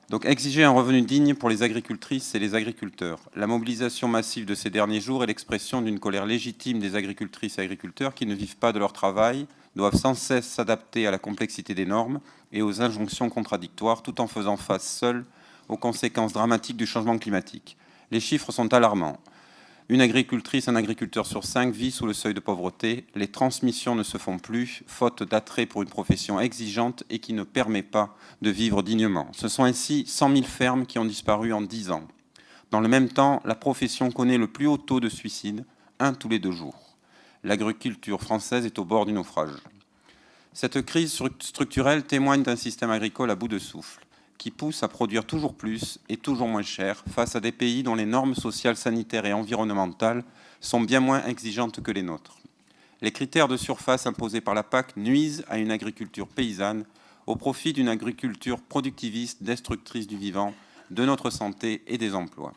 Donc exiger un revenu digne pour les agricultrices et les agriculteurs. La mobilisation massive de ces derniers jours est l'expression d'une colère légitime des agricultrices et agriculteurs qui ne vivent pas de leur travail, doivent sans cesse s'adapter à la complexité des normes et aux injonctions contradictoires, tout en faisant face seuls aux conséquences dramatiques du changement climatique. Les chiffres sont alarmants. Une agricultrice, un agriculteur sur 5 vit sous le seuil de pauvreté. Les transmissions ne se font plus, faute d'attrait pour une profession exigeante et qui ne permet pas de vivre dignement. Ce sont ainsi 100 000 fermes qui ont disparu en 10 ans. Dans le même temps, la profession connaît le plus haut taux de suicide, 1 tous les 2 jours. L'agriculture française est au bord du naufrage. Cette crise structurelle témoigne d'un système agricole à bout de souffle, qui pousse à produire toujours plus et toujours moins cher face à des pays dont les normes sociales, sanitaires et environnementales sont bien moins exigeantes que les nôtres. Les critères de surface imposés par la PAC nuisent à une agriculture paysanne au profit d'une agriculture productiviste, destructrice du vivant, de notre santé et des emplois.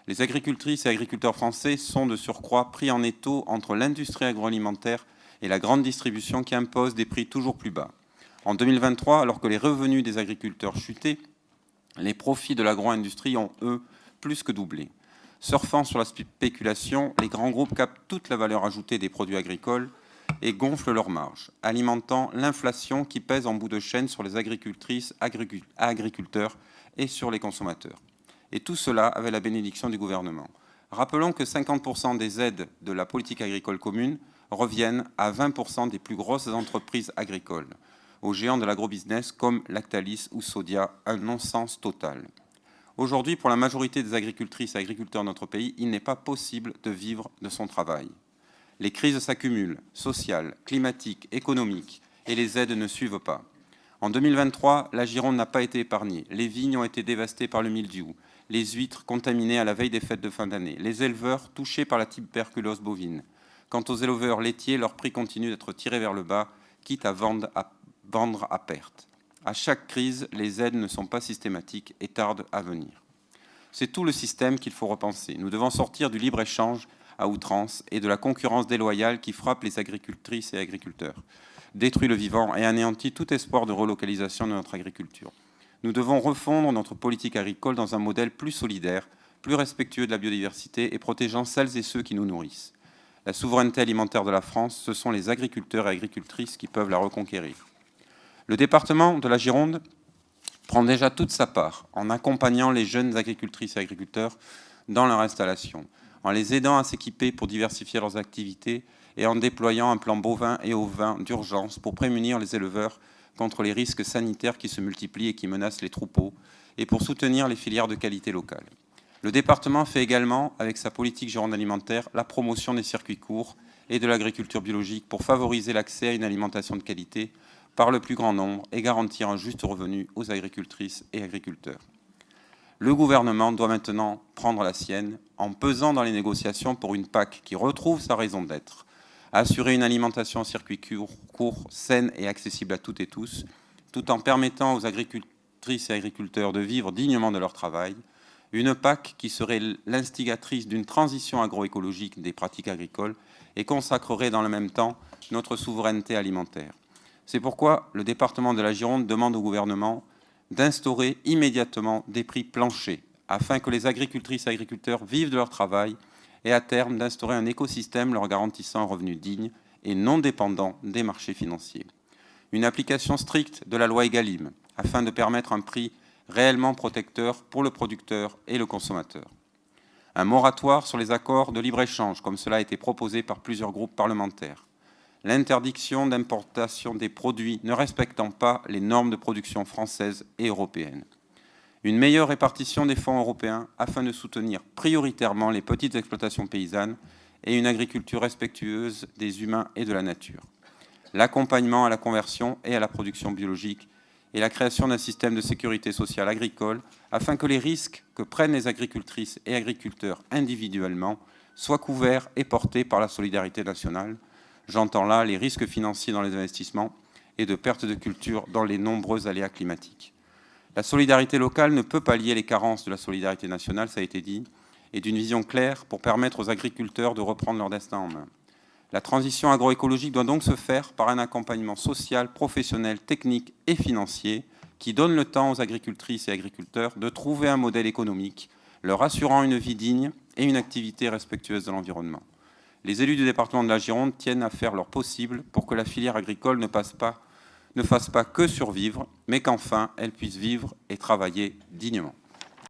Les agricultrices et agriculteurs français sont de surcroît pris en étau entre l'industrie agroalimentaire et la grande distribution qui impose des prix toujours plus bas. En 2023, alors que les revenus des agriculteurs chutaient, les profits de l'agro-industrie ont, eux, plus que doublé. Surfant sur la spéculation, les grands groupes captent toute la valeur ajoutée des produits agricoles et gonflent leurs marges, alimentant l'inflation qui pèse en bout de chaîne sur les agricultrices, agriculteurs et sur les consommateurs. Et tout cela avec la bénédiction du gouvernement. Rappelons que 50% des aides de la politique agricole commune reviennent à 20% des plus grosses entreprises agricoles, aux géants de l'agrobusiness comme Lactalis ou Sodia, un non-sens total. Aujourd'hui, pour la majorité des agricultrices et agriculteurs de notre pays, il n'est pas possible de vivre de son travail. Les crises s'accumulent, sociales, climatiques, économiques, et les aides ne suivent pas. En 2023, la Gironde n'a pas été épargnée. Les vignes ont été dévastées par le mildiou, les huîtres contaminées à la veille des fêtes de fin d'année, les éleveurs touchés par la tuberculose bovine. Quant aux éleveurs laitiers, leur prix continue d'être tiré vers le bas, quitte à vendre à perte. À chaque crise, les aides ne sont pas systématiques et tardent à venir. C'est tout le système qu'il faut repenser. Nous devons sortir du libre-échange à outrance et de la concurrence déloyale qui frappe les agricultrices et agriculteurs, détruit le vivant et anéantit tout espoir de relocalisation de notre agriculture. Nous devons refondre notre politique agricole dans un modèle plus solidaire, plus respectueux de la biodiversité et protégeant celles et ceux qui nous nourrissent. La souveraineté alimentaire de la France, ce sont les agriculteurs et agricultrices qui peuvent la reconquérir. Le département de la Gironde prend déjà toute sa part en accompagnant les jeunes agricultrices et agriculteurs dans leur installation, en les aidant à s'équiper pour diversifier leurs activités et en déployant un plan bovin et ovin d'urgence pour prémunir les éleveurs contre les risques sanitaires qui se multiplient et qui menacent les troupeaux et pour soutenir les filières de qualité locale. Le département fait également, avec sa politique Gironde alimentaire, la promotion des circuits courts et de l'agriculture biologique pour favoriser l'accès à une alimentation de qualité par le plus grand nombre et garantir un juste revenu aux agricultrices et agriculteurs. Le gouvernement doit maintenant prendre la sienne en pesant dans les négociations pour une PAC qui retrouve sa raison d'être, assurer une alimentation en circuit court, saine et accessible à toutes et tous, tout en permettant aux agricultrices et agriculteurs de vivre dignement de leur travail, une PAC qui serait l'instigatrice d'une transition agroécologique des pratiques agricoles et consacrerait dans le même temps notre souveraineté alimentaire. C'est pourquoi le département de la Gironde demande au gouvernement d'instaurer immédiatement des prix planchers afin que les agricultrices et agriculteurs vivent de leur travail et à terme d'instaurer un écosystème leur garantissant un revenu digne et non dépendant des marchés financiers. Une application stricte de la loi Egalim afin de permettre un prix réellement protecteur pour le producteur et le consommateur. Un moratoire sur les accords de libre-échange, comme cela a été proposé par plusieurs groupes parlementaires. L'interdiction d'importation des produits ne respectant pas les normes de production françaises et européennes. Une meilleure répartition des fonds européens afin de soutenir prioritairement les petites exploitations paysannes et une agriculture respectueuse des humains et de la nature. L'accompagnement à la conversion et à la production biologique et la création d'un système de sécurité sociale agricole afin que les risques que prennent les agricultrices et agriculteurs individuellement soient couverts et portés par la solidarité nationale. J'entends là les risques financiers dans les investissements et de perte de culture dans les nombreux aléas climatiques. La solidarité locale ne peut pallier les carences de la solidarité nationale, ça a été dit, et d'une vision claire pour permettre aux agriculteurs de reprendre leur destin en main. La transition agroécologique doit donc se faire par un accompagnement social, professionnel, technique et financier qui donne le temps aux agricultrices et agriculteurs de trouver un modèle économique leur assurant une vie digne et une activité respectueuse de l'environnement. Les élus du département de la Gironde tiennent à faire leur possible pour que la filière agricole ne fasse pas que survivre, mais qu'enfin elle puisse vivre et travailler dignement.